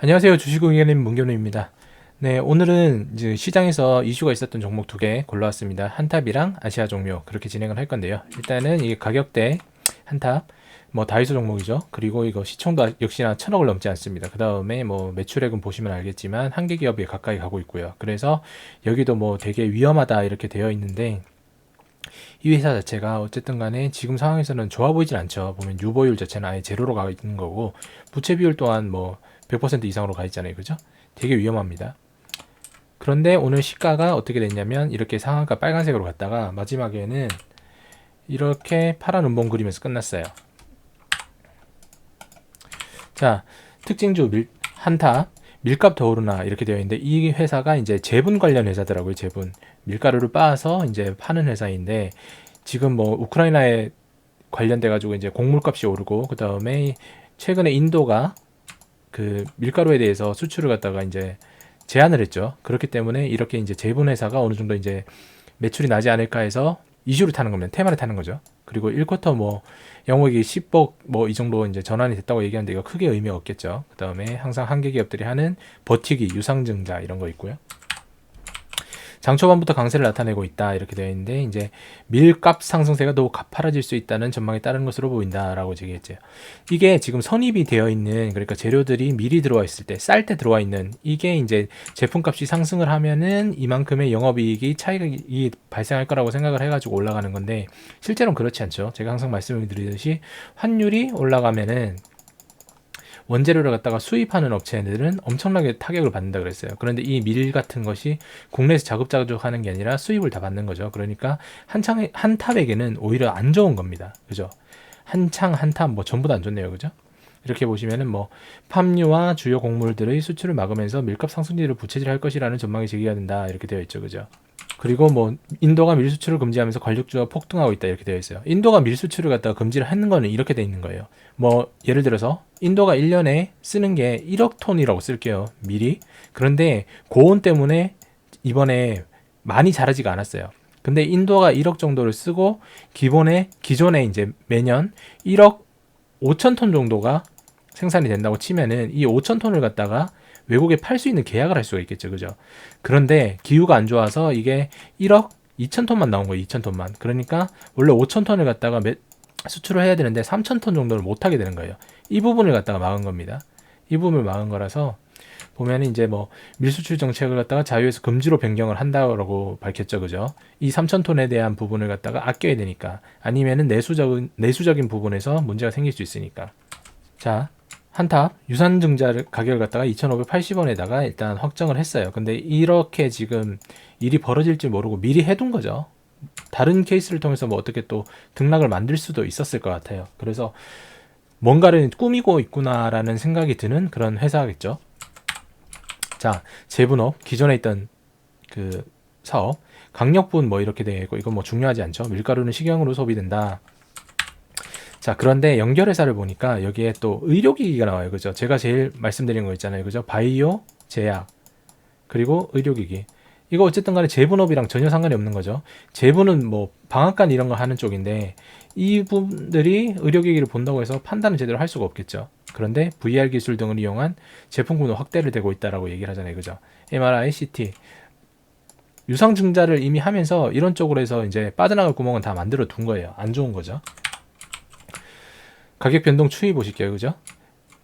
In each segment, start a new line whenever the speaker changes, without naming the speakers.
안녕하세요. 주식의견님 문견우입니다. 네, 오늘은 이제 시장에서 이슈가 있었던 종목 두 개 골라왔습니다. 한탑이랑 아시아 종료 그렇게 진행을 할 건데요. 일단은 이 가격대 한탑, 뭐 다이소 종목이죠. 그리고 이거 시총도 역시나 1,000억을 넘지 않습니다. 그 다음에 뭐 매출액은 보시면 알겠지만 한계 기업이 가까이 가고 있고요. 그래서 여기도 뭐 되게 위험하다 이렇게 되어 있는데 이 회사 자체가 어쨌든 간에 지금 상황에서는 좋아 보이진 않죠. 보면 유보율 자체는 아예 제로로 가 있는 거고 부채 비율 또한 뭐 100% 이상으로 가 있잖아요. 그죠? 되게 위험합니다. 그런데 오늘 시가가 어떻게 됐냐면 이렇게 상한가 빨간색으로 갔다가 마지막에는 이렇게 파란 음봉 그리면서 끝났어요. 자, 특징주 한타 밀값 더 오르나 이렇게 되어 있는데 이 회사가 이제 제분 관련 회사더라고요. 제분 밀가루를 빻아서 이제 파는 회사인데 지금 뭐 우크라이나에 관련돼 가지고 이제 곡물값이 오르고 그 다음에 최근에 인도가 그 밀가루에 대해서 수출을 갖다가 이제 제한을 했죠. 그렇기 때문에 이렇게 이제 제분 회사가 어느 정도 이제 매출이 나지 않을까 해서 이슈를 타는 겁니다. 테마를 타는 거죠. 그리고 1쿼터 뭐 영업이익이 10억 뭐 이 정도 이제 전환이 됐다고 얘기하는데 이거 크게 의미가 없겠죠. 그 다음에 항상 한계 기업들이 하는 버티기, 유상증자 이런 거 있고요. 장 초반부터 강세를 나타내고 있다 이렇게 되어 있는데 이제 밀값 상승세가 더욱 가파라질 수 있다는 전망이 따른 것으로 보인다라고 얘기했죠. 이게 지금 선입이 되어 있는 그러니까 재료들이 미리 들어와 있을 때 쌀 때 들어와 있는 이게 이제 제품값이 상승을 하면은 이만큼의 영업이익이 차이가 발생할 거라고 생각을 해가지고 올라가는 건데 실제로는 그렇지 않죠. 제가 항상 말씀을 드리듯이 환율이 올라가면은 원재료를 갖다가 수입하는 업체들은 엄청나게 타격을 받는다 그랬어요. 그런데 이 밀 같은 것이 국내에서 자급자족하는 게 아니라 수입을 다 받는 거죠. 그러니까 한 탑에게는 오히려 안 좋은 겁니다. 그죠? 한 탑 뭐 전부 다 안 좋네요. 그죠? 이렇게 보시면은 뭐 팜유와 주요 곡물들의 수출을 막으면서 밀값 상승률을 부채질할 것이라는 전망이 제기가 된다. 이렇게 되어 있죠. 그죠? 그리고 뭐 인도가 밀 수출을 금지하면서 관력주가 폭등하고 있다 이렇게 되어 있어요. 인도가 밀 수출을 갖다가 금지를 하는 거는 이렇게 되어 있는 거예요. 뭐 예를 들어서 인도가 1년에 쓰는 게 1억 톤이라고 쓸게요. 밀이. 그런데 고온 때문에 이번에 많이 자라지가 않았어요. 근데 인도가 1억 정도를 쓰고 기존에 이제 매년 1억 5천 톤 정도가 생산이 된다고 치면은 이 5천 톤을 갖다가 외국에 팔 수 있는 계약을 할 수가 있겠죠. 그죠? 그런데 기후가 안 좋아서 이게 1억 2천 톤만 나온 거예요. 2천 톤만. 그러니까 원래 5천 톤을 갖다가 수출을 해야 되는데 3천 톤 정도를 못 하게 되는 거예요. 이 부분을 갖다가 막은 겁니다. 이 부분을 막은 거라서 보면 이제 뭐 밀수출 정책을 갖다가 자유에서 금지로 변경을 한다고 밝혔죠. 그죠? 이 3천 톤에 대한 부분을 갖다가 아껴야 되니까 아니면은 내수적인 부분에서 문제가 생길 수 있으니까. 자, 한탑 유산증자 가격을 갖다가 2,580원에다가 일단 확정을 했어요. 근데 이렇게 지금 일이 벌어질지 모르고 미리 해둔 거죠. 다른 케이스를 통해서 뭐 어떻게 또 등락을 만들 수도 있었을 것 같아요. 그래서 뭔가를 꾸미고 있구나라는 생각이 드는 그런 회사겠죠. 자, 제분업 기존에 있던 그 사업 강력분 뭐 이렇게 되고 이건 뭐 중요하지 않죠. 밀가루는 식용으로 소비된다. 자, 그런데 연결회사를 보니까 여기에 또 의료기기가 나와요. 그죠? 제가 제일 말씀드린 거 있잖아요. 그죠? 바이오, 제약, 그리고 의료기기. 이거 어쨌든 간에 제분업이랑 전혀 상관이 없는 거죠. 제분은 뭐 방앗간 이런 거 하는 쪽인데 이분들이 의료기기를 본다고 해서 판단을 제대로 할 수가 없겠죠. 그런데 VR 기술 등을 이용한 제품군을 확대를 되고 있다라고 얘기를 하잖아요. 그죠? MRI, CT. 유상증자를 이미 하면서 이런 쪽으로 해서 이제 빠져나갈 구멍은 다 만들어 둔 거예요. 안 좋은 거죠. 가격 변동 추이 보실게요. 그죠?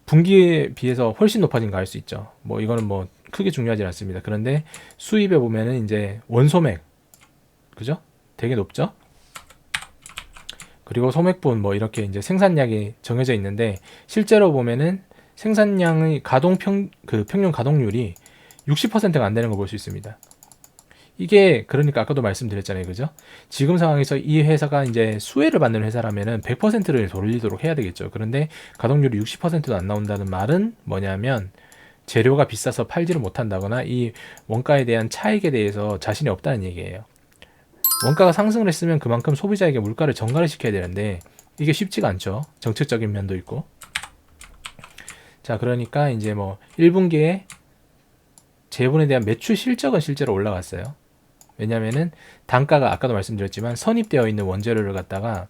분기에 비해서 훨씬 높아진 거 알 수 있죠. 뭐 이거는 뭐 크게 중요하지 않습니다. 그런데 수입에 보면은 이제 원소맥 그죠? 되게 높죠? 그리고 소맥분 뭐 이렇게 이제 생산량이 정해져 있는데 실제로 보면은 생산량의 평균 가동률이 60%가 안 되는 걸 볼 수 있습니다. 이게 그러니까 아까도 말씀드렸잖아요. 그죠? 지금 상황에서 이 회사가 이제 수혜를 받는 회사라면은 100%를 돌리도록 해야 되겠죠. 그런데 가동률이 60%도 안 나온다는 말은 뭐냐면 재료가 비싸서 팔지를 못한다거나 이 원가에 대한 차익에 대해서 자신이 없다는 얘기예요. 원가가 상승을 했으면 그만큼 소비자에게 물가를 전가를 시켜야 되는데 이게 쉽지가 않죠. 정책적인 면도 있고. 자, 그러니까 이제 뭐 1분기에 제분에 대한 매출 실적은 실제로 올라갔어요. 왜냐면은 단가가 아까도 말씀드렸지만 선입되어 있는 원재료를 갖다가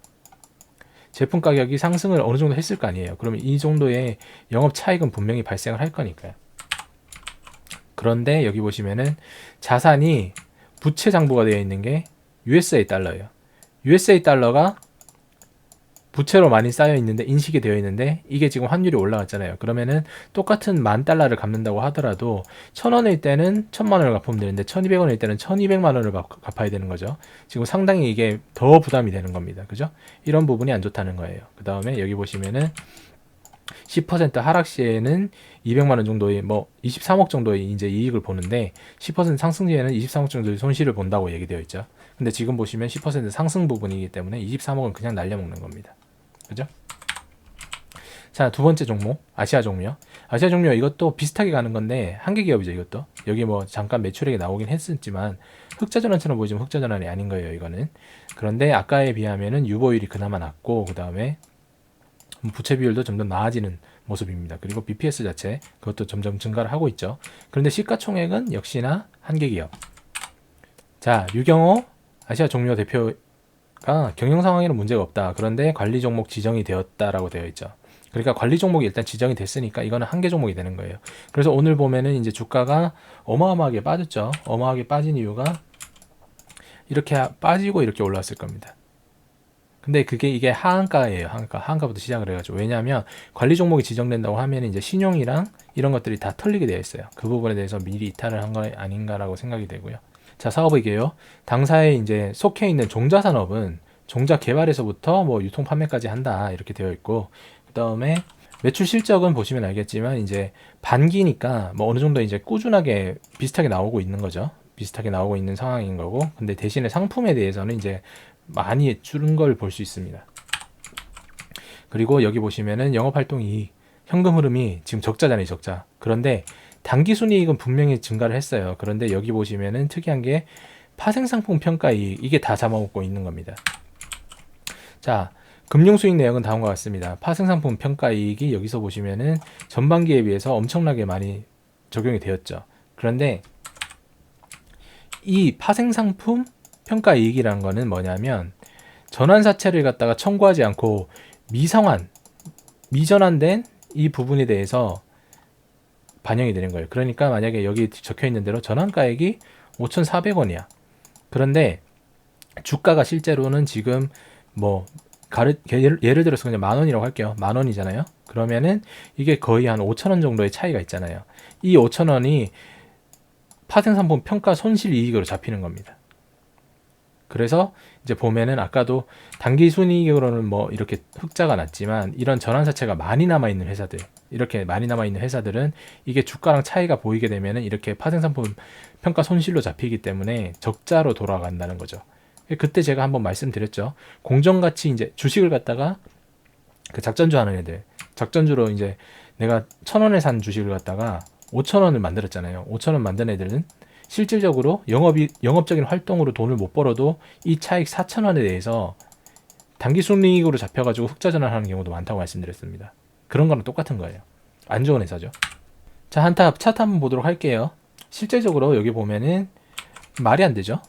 제품 가격이 상승을 어느 정도 했을 거 아니에요. 그러면 이 정도의 영업 차익은 분명히 발생을 할 거니까요. 그런데 여기 보시면은 자산이 부채 장부가 되어 있는 게 USA 달러예요. USA 달러가 부채로 많이 쌓여 있는데 인식이 되어 있는데 이게 지금 환율이 올라갔잖아요. 그러면은 똑같은 10,000달러를 갚는다고 하더라도 1,000원일 때는 1,000만 원을 갚으면 되는데 1,200원일 때는 1,200만 원을 갚아야 되는 거죠. 지금 상당히 이게 더 부담이 되는 겁니다. 그죠? 이런 부분이 안 좋다는 거예요. 그 다음에 여기 보시면은 10% 하락 시에는 200만 원 정도의 23억 정도의 이제 이익을 보는데 10% 상승 시에는 23억 정도의 손실을 본다고 얘기되어 있죠. 근데 지금 보시면 10% 상승 부분이기 때문에 23억은 그냥 날려먹는 겁니다. 그죠? 자, 두 번째 종목 아시아 종료. 아시아 종료 이것도 비슷하게 가는 건데 한계 기업이죠. 이것도 여기 잠깐 매출액이 나오긴 했었지만 흑자 전환처럼 보이지만 흑자 전환이 아닌 거예요. 이거는. 그런데 아까에 비하면은 유보율이 그나마 낮고 그 다음에 부채 비율도 점점 나아지는 모습입니다. 그리고 BPS 자체 그것도 점점 증가를 하고 있죠. 그런데 시가총액은 역시나 한계 기업. 자, 류경호 아시아 종료 대표가 경영 상황에는 문제가 없다. 그런데 관리 종목 지정이 되었다라고 되어 있죠. 그러니까 관리 종목이 일단 지정이 됐으니까 이거는 한계 종목이 되는 거예요. 그래서 오늘 보면은 이제 주가가 어마어마하게 빠졌죠. 어마어마하게 빠진 이유가 이렇게 빠지고 이렇게 올라왔을 겁니다. 근데 이게 하한가예요. 하한가부터 시작을 해가지고. 왜냐하면 관리 종목이 지정된다고 하면 이제 신용이랑 이런 것들이 다 털리게 되어 있어요. 그 부분에 대해서 미리 이탈을 한 거 아닌가라고 생각이 되고요. 자, 사업이게요. 당사에 이제 속해 있는 종자산업은 종자 개발에서부터 유통 판매까지 한다. 이렇게 되어 있고, 그 다음에 매출 실적은 보시면 알겠지만 이제 반기니까 어느 정도 이제 꾸준하게 비슷하게 나오고 있는 거죠. 비슷하게 나오고 있는 상황인 거고, 근데 대신에 상품에 대해서는 이제 많이 줄은 걸 볼 수 있습니다. 그리고 여기 보시면은 영업활동이 현금 흐름이 지금 적자잖아요. 적자. 그런데 당기순이익은 분명히 증가를 했어요. 그런데 여기 보시면은 특이한 게 파생상품 평가이익 이게 다 잡아먹고 있는 겁니다. 자, 금융수익 내역은 다음과 같습니다. 파생상품 평가이익이 여기서 보시면은 전반기에 비해서 엄청나게 많이 적용이 되었죠. 그런데 이 파생상품 평가이익이라는 거는 뭐냐면 전환사채를 갖다가 청구하지 않고 미전환된 이 부분에 대해서 반영이 되는 거예요. 그러니까 만약에 여기 적혀 있는 대로 전환가액이 5,400원이야. 그런데 주가가 실제로는 지금 예를 들어서 그냥 10,000원이라고 할게요. 10,000원이잖아요. 그러면은 이게 거의 한 5,000원 정도의 차이가 있잖아요. 이 5,000원이 파생상품 평가 손실 이익으로 잡히는 겁니다. 그래서 이제 보면은 아까도 단기 순이익으로는 이렇게 흑자가 났지만 이런 전환사채가 많이 남아있는 회사들, 이렇게 많이 남아있는 회사들은 이게 주가랑 차이가 보이게 되면은 이렇게 파생상품 평가 손실로 잡히기 때문에 적자로 돌아간다는 거죠. 그때 제가 한번 말씀드렸죠. 공정가치 이제 주식을 갖다가 그 작전주 하는 애들, 작전주로 이제 내가 1,000원에 산 주식을 갖다가 5,000원을 만들었잖아요. 5,000원 만든 애들은 실질적으로 영업적인 활동으로 돈을 못 벌어도 이 차익 4,000원에 대해서 단기순이익으로 잡혀가지고 흑자 전환하는 경우도 많다고 말씀드렸습니다. 그런 거랑 똑같은 거예요. 안 좋은 회사죠. 자, 한탑 차트 한번 보도록 할게요. 실제적으로 여기 보면은 말이 안 되죠.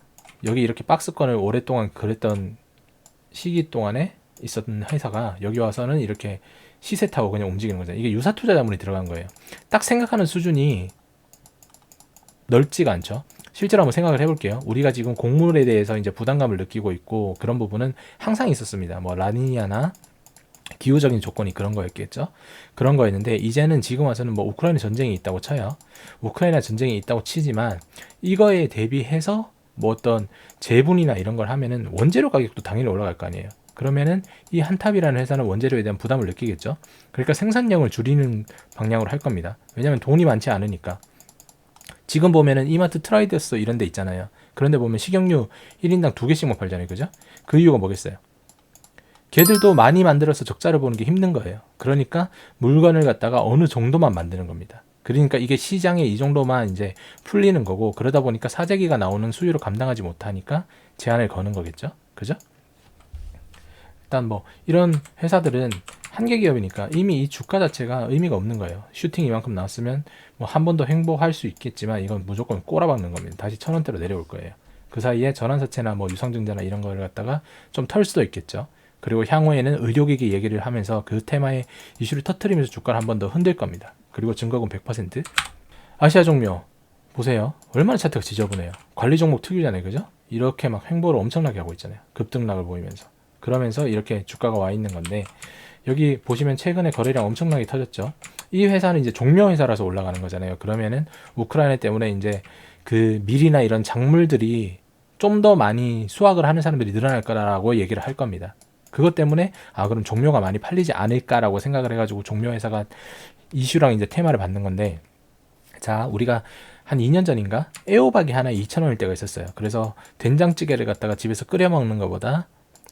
여기 이렇게 박스권을 오랫동안 그랬던 시기 동안에 있었던 회사가 여기 와서는 이렇게 시세 타고 그냥 움직이는 거죠. 이게 유사투자 자문이 들어간 거예요. 딱 생각하는 수준이 넓지가 않죠. 실제로 한번 생각을 해볼게요. 우리가 지금 곡물에 대해서 이제 부담감을 느끼고 있고 그런 부분은 항상 있었습니다. 라니냐나 기후적인 조건이 그런 거였겠죠. 그런 거였는데 이제는 지금 와서는 우크라이나 전쟁이 있다고 쳐요. 우크라이나 전쟁이 있다고 치지만 이거에 대비해서 어떤 재분이나 이런 걸 하면은 원재료 가격도 당연히 올라갈 거 아니에요. 그러면은 이 한탑이라는 회사는 원재료에 대한 부담을 느끼겠죠. 그러니까 생산량을 줄이는 방향으로 할 겁니다. 왜냐하면 돈이 많지 않으니까. 지금 보면은 이마트 트라이더스 이런 데 있잖아요. 그런데 보면 식용유 1인당 2개씩만 팔잖아요. 그죠? 그 이유가 뭐겠어요? 걔들도 많이 만들어서 적자를 보는 게 힘든 거예요. 그러니까 물건을 갖다가 어느 정도만 만드는 겁니다. 그러니까 이게 시장에 이 정도만 이제 풀리는 거고, 그러다 보니까 사재기가 나오는 수요를 감당하지 못하니까 제한을 거는 거겠죠. 그죠? 일단 이런 회사들은 한계 기업이니까 이미 이 주가 자체가 의미가 없는 거예요. 슈팅 이만큼 나왔으면 한 번 더 횡보할 수 있겠지만 이건 무조건 꼬라박는 겁니다. 다시 1,000원대로 내려올 거예요. 그 사이에 전환사채나 유상증자나 이런 거를 갖다가 좀 털 수도 있겠죠. 그리고 향후에는 의료기기 얘기를 하면서 그 테마의 이슈를 터트리면서 주가를 한 번 더 흔들 겁니다. 그리고 증거금 100%. 아시아 종료 보세요. 얼마나 차트가 지저분해요. 관리 종목 특유잖아요. 그죠? 이렇게 막 횡보를 엄청나게 하고 있잖아요. 급등락을 보이면서. 그러면서 이렇게 주가가 와 있는 건데, 여기 보시면 최근에 거래량 엄청나게 터졌죠. 이 회사는 이제 종묘 회사라서 올라가는 거잖아요. 그러면은 우크라이나 때문에 이제 그 밀이나 이런 작물들이 좀 더 많이 수확을 하는 사람들이 늘어날 거라고 얘기를 할 겁니다. 그것 때문에 그럼 종묘가 많이 팔리지 않을까라고 생각을 해가지고 종묘 회사가 이슈랑 이제 테마를 받는 건데, 자, 우리가 한 2년 전인가 애호박이 하나에 2,000원일 때가 있었어요. 그래서 된장찌개를 갖다가 집에서 끓여 먹는 것보다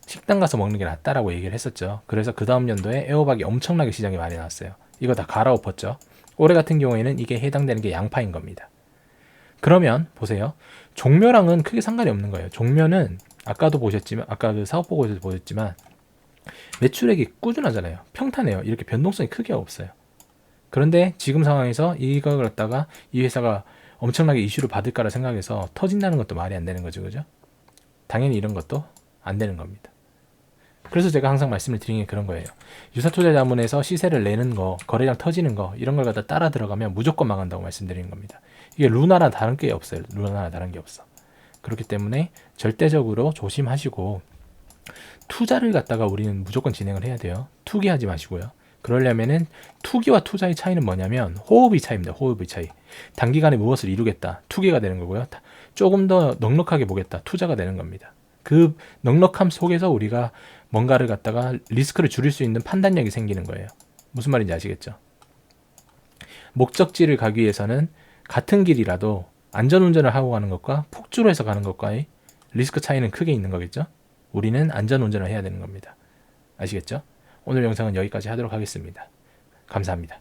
식당 가서 먹는 게 낫다라고 얘기를 했었죠. 그래서 그 다음 연도에 애호박이 엄청나게 시장에 많이 나왔어요. 이거 다 갈아엎었죠. 올해 같은 경우에는 이게 해당되는 게 양파인 겁니다. 그러면 보세요. 종묘랑은 크게 상관이 없는 거예요. 종묘는 아까도 보셨지만, 아까 그 사업 보고에서 보셨지만 매출액이 꾸준하잖아요. 평탄해요. 이렇게 변동성이 크게 없어요. 그런데 지금 상황에서 이걸 갖다가 이 회사가 엄청나게 이슈를 받을까라 생각해서 터진다는 것도 말이 안 되는 거죠. 그죠? 당연히 이런 것도 안 되는 겁니다. 그래서 제가 항상 말씀을 드리는 게 그런 거예요. 유사투자자문에서 시세를 내는 거, 거래량 터지는 거, 이런 걸 갖다 따라 들어가면 무조건 망한다고 말씀드리는 겁니다. 이게 루나랑 다른 게 없어요. 루나랑 다른 게 없어. 그렇기 때문에 절대적으로 조심하시고, 투자를 갖다가 우리는 무조건 진행을 해야 돼요. 투기하지 마시고요. 그러려면은 투기와 투자의 차이는 뭐냐면 호흡의 차이입니다. 호흡의 차이. 단기간에 무엇을 이루겠다. 투기가 되는 거고요. 조금 더 넉넉하게 보겠다. 투자가 되는 겁니다. 그 넉넉함 속에서 우리가 뭔가를 갖다가 리스크를 줄일 수 있는 판단력이 생기는 거예요. 무슨 말인지 아시겠죠? 목적지를 가기 위해서는 같은 길이라도 안전운전을 하고 가는 것과 폭주로 해서 가는 것과의 리스크 차이는 크게 있는 거겠죠? 우리는 안전운전을 해야 되는 겁니다. 아시겠죠? 오늘 영상은 여기까지 하도록 하겠습니다. 감사합니다.